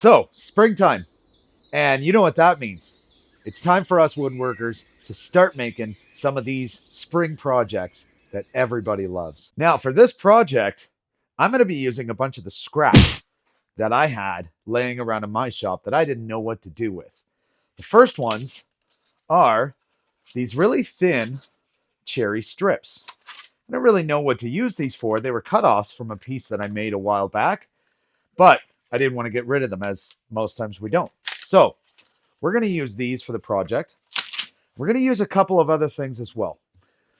So, springtime. And you know what that means. It's time for us woodworkers to start making some of these spring projects that everybody loves. Now, for this project, I'm going to be using a bunch of the scraps that I had laying around in my shop that I didn't know what to do with. The first ones are these really thin cherry strips. I don't really know what to use these for. They were cut-offs from a piece that I made a while back, but I didn't want to get rid of them, as most times we don't. So we're going to use these for the project. We're going to use a couple of other things as well.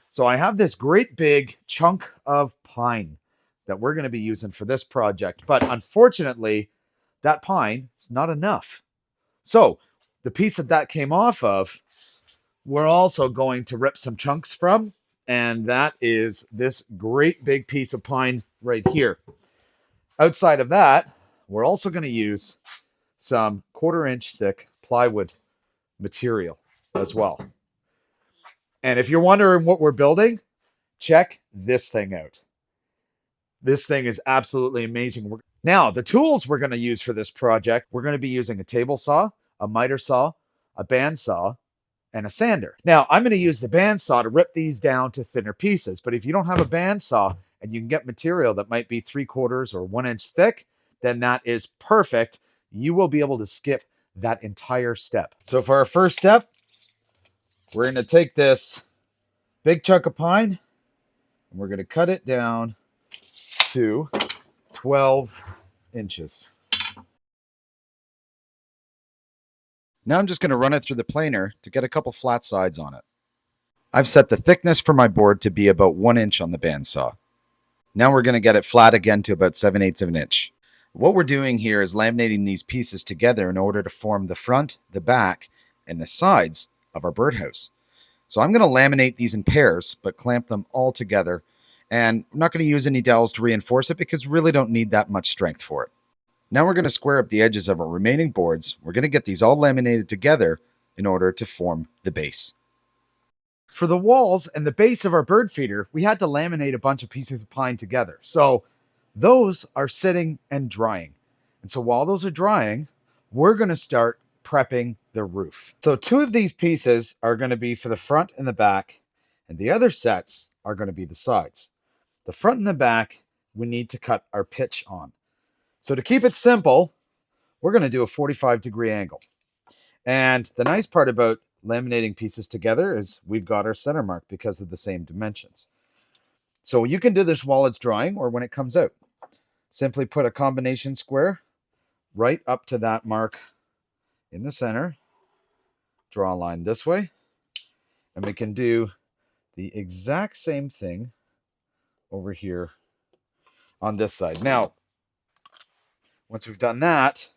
So I have this great big chunk of pine that we're going to be using for this project. But unfortunately, that pine is not enough. So the piece that came off of, we're also going to rip some chunks from. And that is this great big piece of pine right here. Outside of that, we're also going to use some 1/4 inch thick plywood material as well. And if you're wondering what we're building, check this thing out. This thing is absolutely amazing. Now, the tools we're going to use for this project, we're going to be using a table saw, a miter saw, a bandsaw, and a sander. Now, I'm going to use the bandsaw to rip these down to thinner pieces. But if you don't have a bandsaw and you can get material that might be 3/4 or 1 inch thick, then that is perfect. You will be able to skip that entire step. So for our first step, we're going to take this big chunk of pine and we're going to cut it down to 12 inches. Now I'm just going to run it through the planer to get a couple flat sides on it. I've set the thickness for my board to be about 1 inch on the bandsaw. Now we're going to get it flat again to about 7/8 of an inch. What we're doing here is laminating these pieces together in order to form the front, the back, and the sides of our birdhouse. So I'm going to laminate these in pairs, but clamp them all together. And I'm not going to use any dowels to reinforce it because we really don't need that much strength for it. Now we're going to square up the edges of our remaining boards. We're going to get these all laminated together in order to form the base. For the walls and the base of our bird feeder, we had to laminate a bunch of pieces of pine together. So those are sitting and drying. And so while those are drying, we're going to start prepping the roof. So 2 of these pieces are going to be for the front and the back, and the other sets are going to be the sides. The front and the back, we need to cut our pitch on. So to keep it simple, we're going to do a 45-degree angle. And the nice part about laminating pieces together is we've got our center mark because of the same dimensions. So you can do this while it's drying or when it comes out. Simply put a combination square right up to that mark in the center. Draw a line this way. And we can do the exact same thing over here on this side. Now, once we've done that,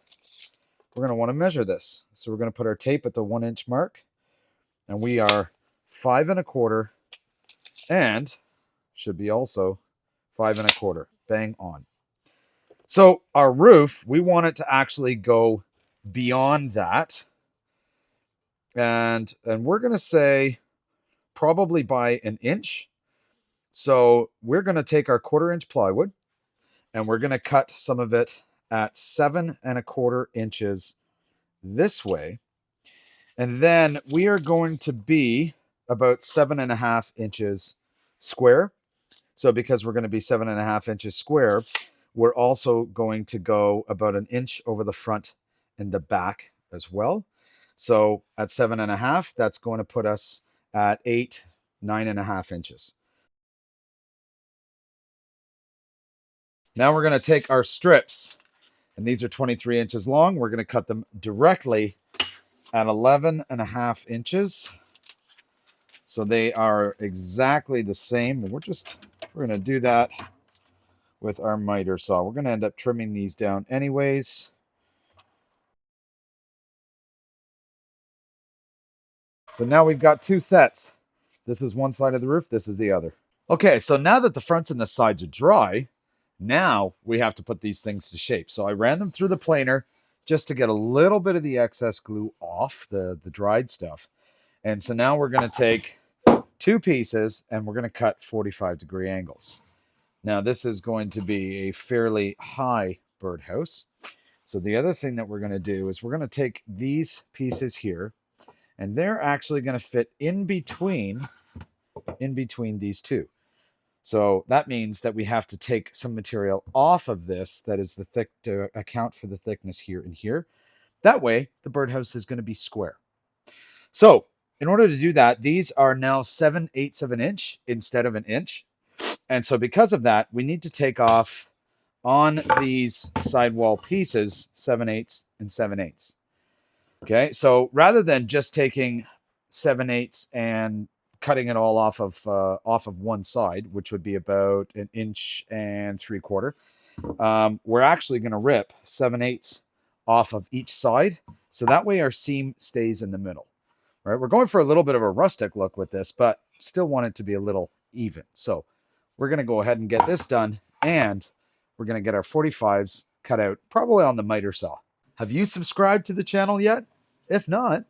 we're going to want to measure this. So we're going to put our tape at the 1 inch mark. And we are 5 1/4 and should be also 5 1/4. Bang on. So our roof, we want it to actually go beyond that. And we're going to say probably by an inch. So we're going to take our 1/4 inch plywood and we're going to cut some of it at 7 1/4 inches this way. And then we are going to be about 7.5 inches square. So because we're going to be 7.5 inches square, we're also going to go about an inch over the front and the back as well. So at 7.5, that's going to put us at 9.5 inches. Now we're going to take our strips, and these are 23 inches long. We're going to cut them directly at 11.5 inches. So they are exactly the same. We're going to do that with our miter saw. We're going to end up trimming these down anyways. So now we've got 2 sets. This is one side of the roof. This is the other. Okay, so now that the fronts and the sides are dry, now we have to put these things to shape. So I ran them through the planer just to get a little bit of the excess glue off the dried stuff. And so now we're going to take 2 pieces and we're going to cut 45-degree angles. Now this is going to be a fairly high birdhouse. So the other thing that we're going to do is we're going to take these pieces here, and they're actually going to fit in between these two. So that means that we have to take some material off of this, that is the thick, to account for the thickness here and here. That way the birdhouse is going to be square. So in order to do that, these are now 7/8 of an inch instead of an inch. And so because of that, we need to take off on these sidewall pieces 7/8 and 7/8. Okay, so rather than just taking 7/8 and cutting it all off of one side, which would be about 1.75 inches, we're actually going to rip 7/8 off of each side, so that way our seam stays in the middle. Right, we're going for a little bit of a rustic look with this, but still want it to be a little even. So we're going to go ahead and get this done, and we're going to get our 45s cut out, probably on the miter saw. Have you subscribed to the channel yet? If not,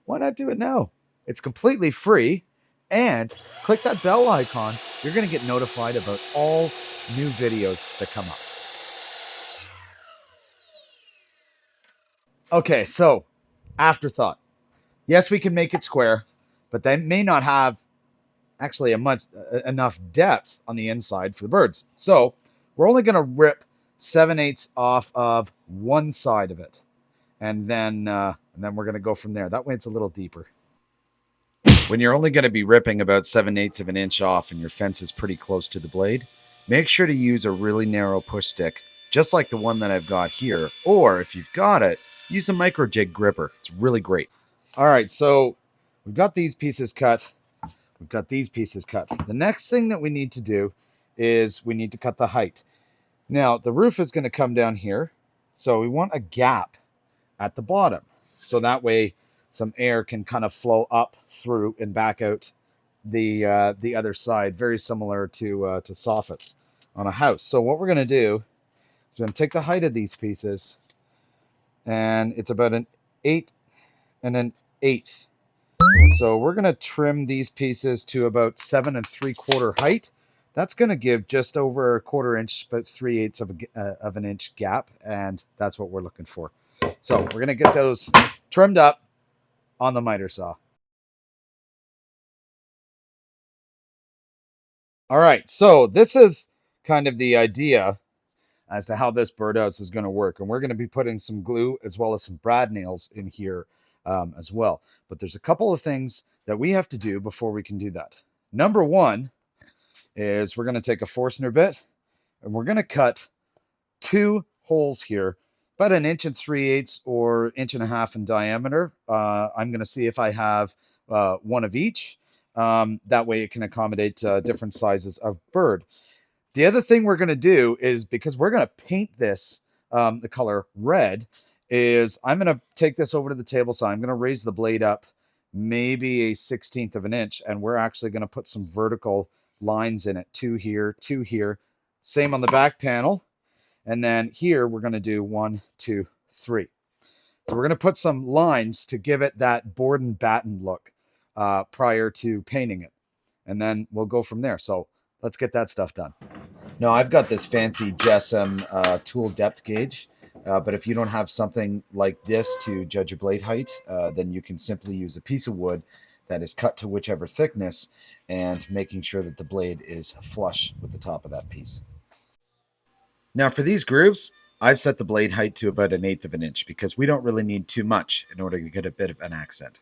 why not do it now? It's completely free, and click that bell icon. You're going to get notified about all new videos that come up. Okay, so afterthought. Yes, we can make it square, but they may not have actually enough depth on the inside for the birds. So we're only going to rip 7/8 off of one side of it, and then we're going to go from there. That way it's a little deeper. When you're only going to be ripping about 7/8 of an inch off and your fence is pretty close to the blade, make sure to use a really narrow push stick, just like the one that I've got here. Or if you've got it, use a micro jig gripper. It's really great. All right, so we've got these pieces cut. We've got these pieces cut. The next thing that we need to do is we need to cut the height. Now, the roof is going to come down here, so we want a gap at the bottom. So that way some air can kind of flow up through and back out the other side, very similar to soffits on a house. So what we're going to do is we're going to take the height of these pieces, and it's about an 8 and an 1/8. So we're going to trim these pieces to about 7 3/4 height. That's going to give just over 1/4 inch, about 3/8 of an inch gap, and that's what we're looking for. So we're going to get those trimmed up on the miter saw. All right, so this is kind of the idea as to how this birdhouse is going to work, and we're going to be putting some glue as well as some brad nails in here as well. But there's a couple of things that we have to do before we can do that. Number one is we're going to take a Forstner bit, and we're going to cut 2 holes here, about 1 3/8 or 1.5 inches in diameter. I'm going to see if I have one of each. That way it can accommodate different sizes of bird. The other thing we're going to do is, because we're going to paint this the color red, is I'm going to take this over to the table saw. I'm going to raise the blade up maybe 1/16 of an inch, and we're actually going to put some vertical lines in it. 2 here, 2 here. Same on the back panel. And then here we're going to do 1, 2, 3. So we're going to put some lines to give it that board and batten look prior to painting it. And then we'll go from there. So let's get that stuff done. Now, I've got this fancy GESM tool depth gauge, but if you don't have something like this to judge your blade height, then you can simply use a piece of wood that is cut to whichever thickness, and making sure that the blade is flush with the top of that piece. Now for these grooves, I've set the blade height to about 1/8 of an inch because we don't really need too much in order to get a bit of an accent.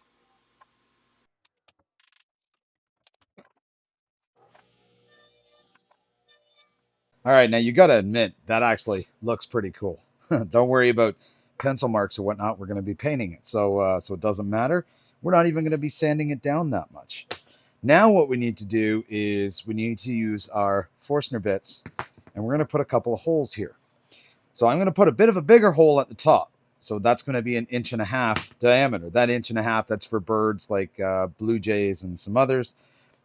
All right, now you got to admit that actually looks pretty cool. Don't worry about pencil marks or whatnot. We're going to be painting it, so it doesn't matter. We're not even going to be sanding it down that much. Now what we need to do is we need to use our Forstner bits, and we're going to put a couple of holes here. So I'm going to put a bit of a bigger hole at the top. So that's going to be 1.5 inch diameter. That 1.5 inch, that's for birds like blue jays and some others.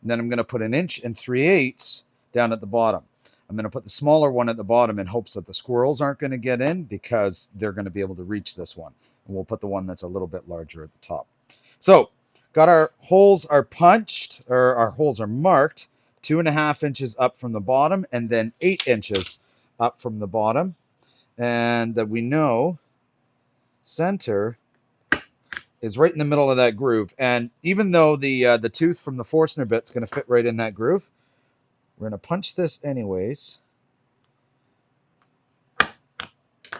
And then I'm going to put 1 3/8 inches down at the bottom. I'm going to put the smaller one at the bottom in hopes that the squirrels aren't going to get in, because they're going to be able to reach this one. And we'll put the one that's a little bit larger at the top. So got our holes are punched, or our holes are marked 2.5 inches up from the bottom, and then 8 inches up from the bottom. And that we know center is right in the middle of that groove. And even though the tooth from the Forstner bit's going to fit right in that groove, we're going to punch this anyways,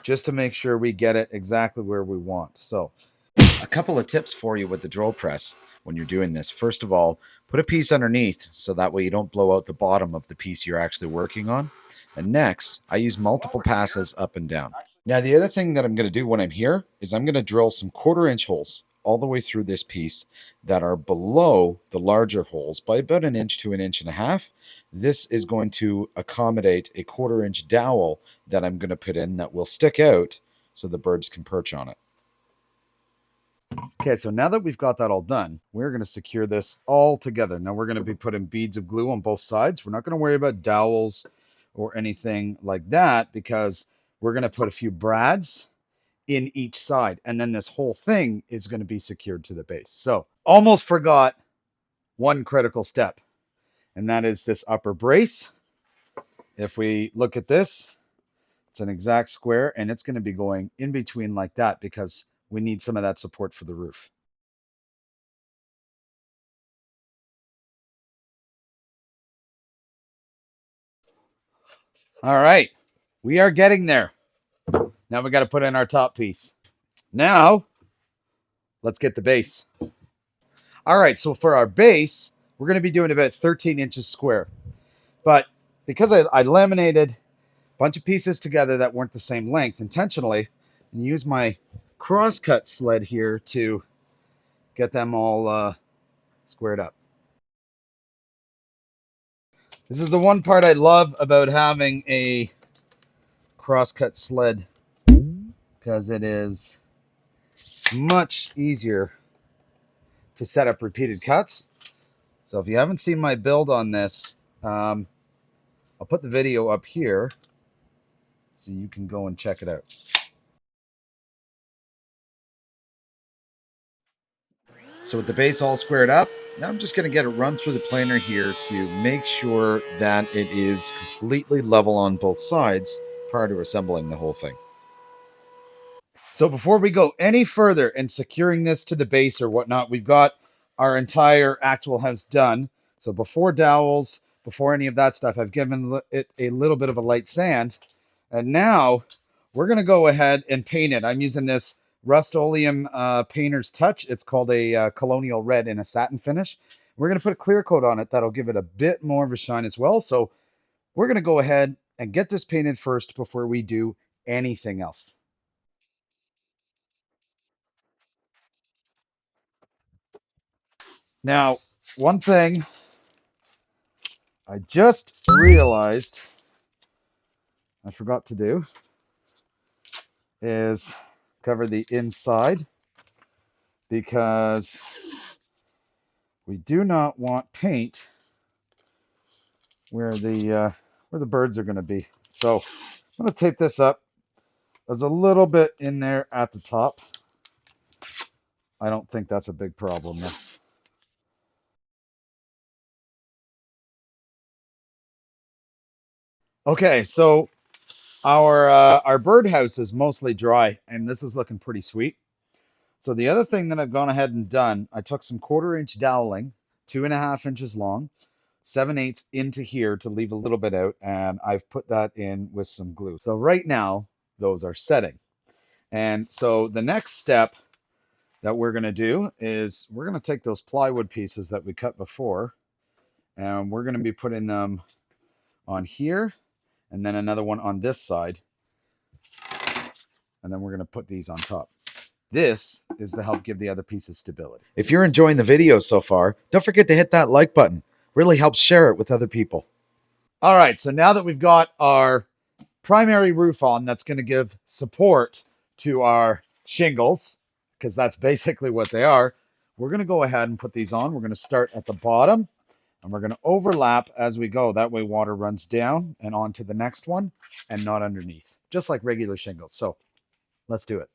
just to make sure we get it exactly where we want. So a couple of tips for you with the drill press when you're doing this. First of all, put a piece underneath so that way you don't blow out the bottom of the piece you're actually working on. And next, I use multiple passes up and down. Now, the other thing that I'm going to do when I'm here is I'm going to drill some 1/4 inch holes all the way through this piece that are below the larger holes by about 1 inch to 1.5 inches. This is going to accommodate a 1/4 inch dowel that I'm going to put in that will stick out so the birds can perch on it. Okay, so now that we've got that all done, we're going to secure this all together. Now we're going to be putting beads of glue on both sides. We're not going to worry about dowels or anything like that because we're going to put a few brads in each side. And then this whole thing is going to be secured to the base. So almost forgot one critical step, and that is this upper brace. If we look at this, it's an exact square, and it's going to be going in between like that because we need some of that support for the roof. All right, we are getting there. Now we got to put in our top piece. Now, let's get the base. All right, so for our base, we're going to be doing about 13 inches square. But because I laminated a bunch of pieces together that weren't the same length intentionally, and use my crosscut sled here to get them all squared up. This is the one part I love about having a crosscut sled because it is much easier to set up repeated cuts. So if you haven't seen my build on this, I'll put the video up here so you can go and check it out. So with the base all squared up, now I'm just going to get it run through the planer here to make sure that it is completely level on both sides prior to assembling the whole thing. So before we go any further in securing this to the base or whatnot, we've got our entire actual house done. So before dowels, before any of that stuff, I've given it a little bit of a light sand. And now we're going to go ahead and paint it. I'm using this Rust-Oleum Painter's Touch. It's called a Colonial Red in a satin finish. We're going to put a clear coat on it. That'll give it a bit more of a shine as well. So we're going to go ahead and get this painted first before we do anything else. Now, one thing I just realized I forgot to do is cover the inside because we do not want paint where the birds are going to be. So I'm going to tape this up. There's a little bit in there at the top. I don't think that's a big problem though. Okay, so our birdhouse is mostly dry, and this is looking pretty sweet. So the other thing that I've gone ahead and done, I took some 1/4 inch doweling, 2.5 inches long, 7/8 into here to leave a little bit out, and I've put that in with some glue. So right now, those are setting. And so the next step that we're going to do is we're going to take those plywood pieces that we cut before, and we're going to be putting them on here, and then another one on this side, and then we're going to put these on top. This is to help give the other pieces stability. If you're enjoying the video so far, don't forget to hit that like button. Really helps share it with other people. All right, so now that we've got our primary roof on, that's going to give support to our shingles, because that's basically what they are. We're going to go ahead and put these on. We're going to start at the bottom, and we're going to overlap as we go. That way water runs down and onto the next one and not underneath, just like regular shingles. So let's do it.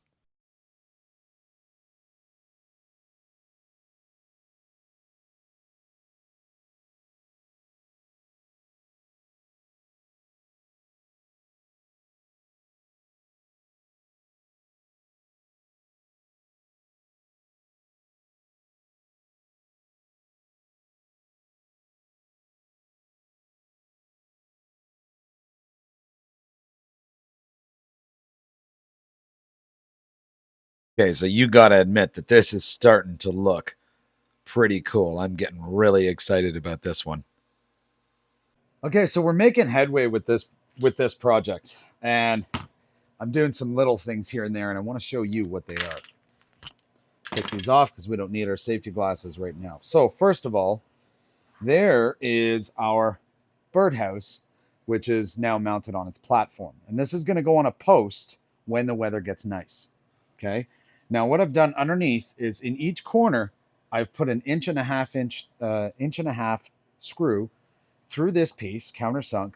Okay, so you got to admit that this is starting to look pretty cool. I'm getting really excited about this one. Okay, so we're making headway with this project, and I'm doing some little things here and there, and I want to show you what they are. Take these off because we don't need our safety glasses right now. So first of all, there is our birdhouse, which is now mounted on its platform, and this is going to go on a post when the weather gets nice. Okay. Now what I've done underneath is in each corner, I've put an inch and a half screw through this piece, countersunk,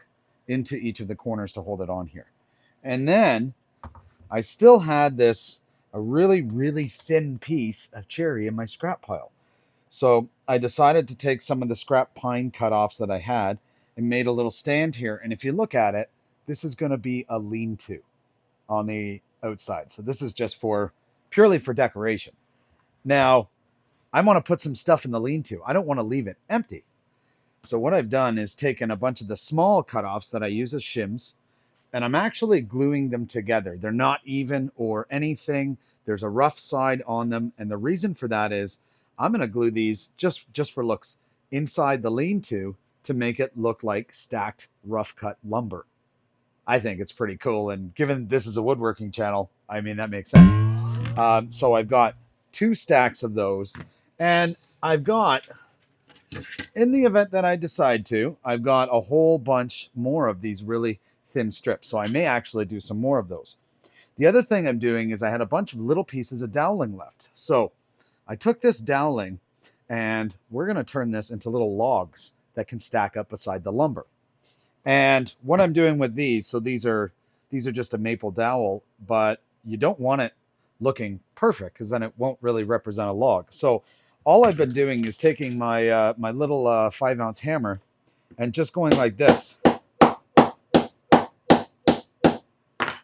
into each of the corners to hold it on here. And then I still had this a really, really thin piece of cherry in my scrap pile. So I decided to take some of the scrap pine cutoffs that I had and made a little stand here. And if you look at it, this is going to be a lean-to on the outside. So this is just for purely for decoration. Now, I want to put some stuff in the lean-to. I don't want to leave it empty. So what I've done is taken a bunch of the small cutoffs that I use as shims, and I'm actually gluing them together. They're not even or anything. There's a rough side on them, and the reason for that is I'm going to glue these just for looks inside the lean-to to make it look like stacked rough cut lumber. I think it's pretty cool, and given this is a woodworking channel, I mean that makes sense. So I've got two stacks of those, and I've got, in the event that I decide to, I've got a whole bunch more of these really thin strips. So I may actually do some more of those. The other thing I'm doing is I had a bunch of little pieces of doweling left. So I took this doweling and we're going to turn this into little logs that can stack up beside the lumber. And what I'm doing with these, so these are just a maple dowel, but you don't want it looking perfect because then it won't really represent a log. So all I've been doing is taking my my little 5-ounce hammer and just going like this,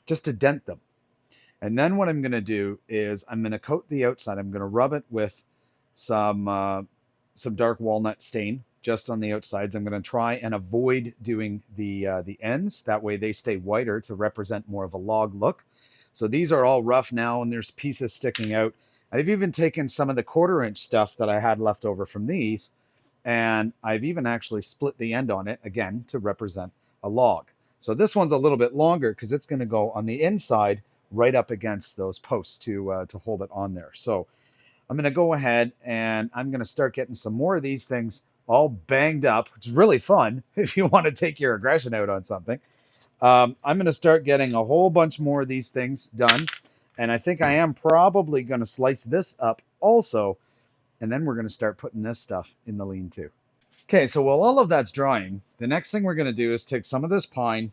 just to dent them. And then what I'm going to do is I'm going to coat the outside. I'm going to rub it with some dark walnut stain just on the outsides. I'm going to try and avoid doing the ends. That way they stay whiter to represent more of a log look. So these are all rough now, and there's pieces sticking out. I've even taken some of the 1/4 inch stuff that I had left over from these, and I've even actually split the end on it again to represent a log. So this one's a little bit longer because it's going to go on the inside right up against those posts to hold it on there. So I'm going to go ahead and I'm going to start getting some more of these things all banged up, which is really fun if you want to take your aggression out on something. I'm going to start getting a whole bunch more of these things done. And I think I am probably going to slice this up also. And then we're going to start putting this stuff in the lean-to. Okay, so while all of that's drying, the next thing we're going to do is take some of this pine.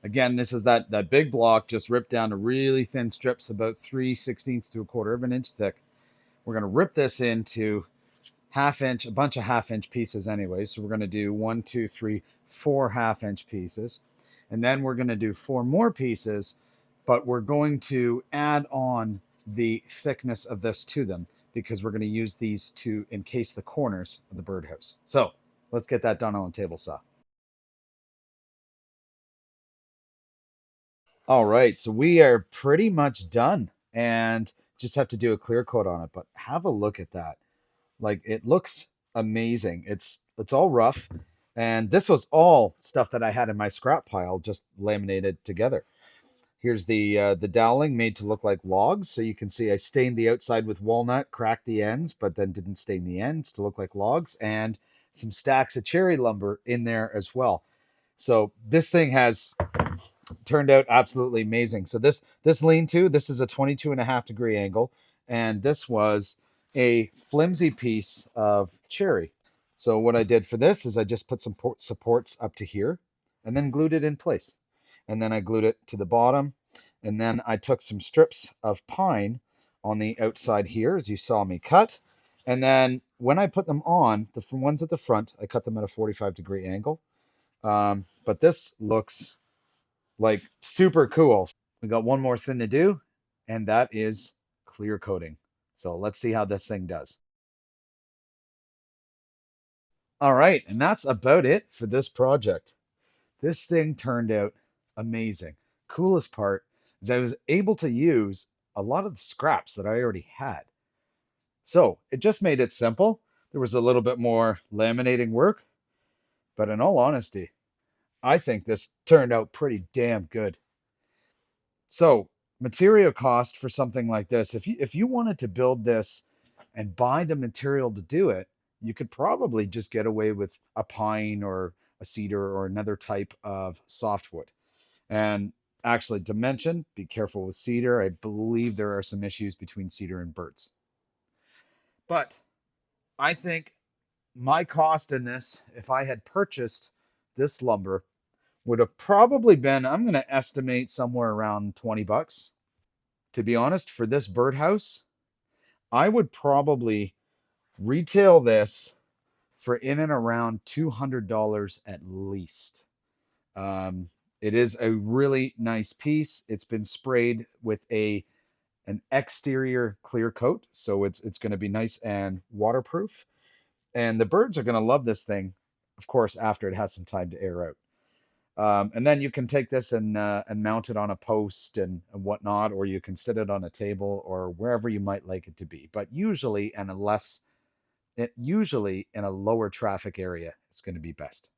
Again, this is that big block just ripped down to really thin strips, about 3/16 to 1/4 of an inch thick. We're going to rip this into a bunch of 1/2 inch pieces anyway. So we're going to do 1, 2, 3, 4 1/2 inch pieces. And then we're going to do 4 more pieces, but we're going to add on the thickness of this to them because we're going to use these to encase the corners of the birdhouse. So let's get that done on the table saw. All right, so we are pretty much done and just have to do a clear coat on it, but have a look at that. Like it looks amazing. It's all rough, and this was all stuff that I had in my scrap pile just laminated together. Here's the doweling made to look like logs. So you can see I stained the outside with walnut, cracked the ends, but then didn't stain the ends to look like logs, and some stacks of cherry lumber in there as well. So this thing has turned out absolutely amazing. So this lean-to, this is a 22.5 degree angle, and this was a flimsy piece of cherry. So what I did for this is I just put some supports up to here and then glued it in place. And then I glued it to the bottom, and then I took some strips of pine on the outside here, as you saw me cut. And then when I put them on, the ones at the front, I cut them at a 45-degree angle. But this looks like super cool. We got one more thing to do, and that is clear coating. So let's see how this thing does. All right, and that's about it for this project. This thing turned out amazing. Coolest part is I was able to use a lot of the scraps that I already had. So it just made it simple. There was a little bit more laminating work, but in all honesty, I think this turned out pretty damn good. So material cost for something like this, if you wanted to build this and buy the material to do it, you could probably just get away with a pine or a cedar or another type of softwood. And actually, to mention, be careful with cedar. I believe there are some issues between cedar and birds. But I think my cost in this, if I had purchased this lumber, would have probably been, I'm going to estimate somewhere around 20 bucks. To be honest, for this birdhouse, I would probably retail this for in and around $200 at least. Um, it is a really nice piece. It's been sprayed with an exterior clear coat, so it's going to be nice and waterproof. And the birds are going to love this thing, of course, after it has some time to air out. And then you can take this and mount it on a post and whatnot, or you can sit it on a table or wherever you might like it to be. But usually in a lower traffic area, it's going to be best.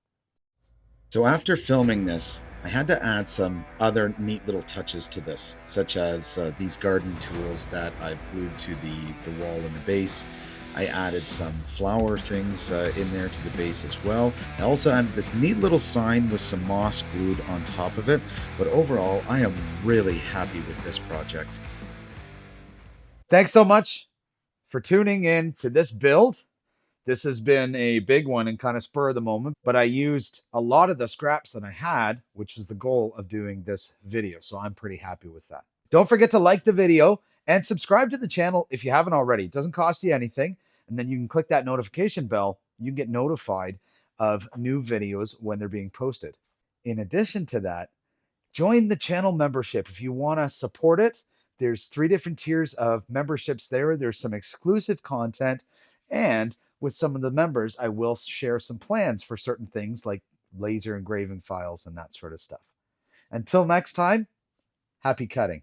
So after filming this, I had to add some other neat little touches to this, such as these garden tools that I've glued to the wall and the base. I added some flower things in there to the base as well. I also added this neat little sign with some moss glued on top of it. But overall, I am really happy with this project. Thanks so much for tuning in to this build. This has been a big one and kind of spur of the moment, but I used a lot of the scraps that I had, which was the goal of doing this video. So I'm pretty happy with that. Don't forget to like the video and subscribe to the channel if you haven't already. It doesn't cost you anything. And then you can click that notification bell. You can get notified of new videos when they're being posted. In addition to that, join the channel membership if you want to support it. There's 3 different tiers of memberships there. There's some exclusive content, and with some of the members, I will share some plans for certain things like laser engraving files and that sort of stuff. Until next time, happy cutting.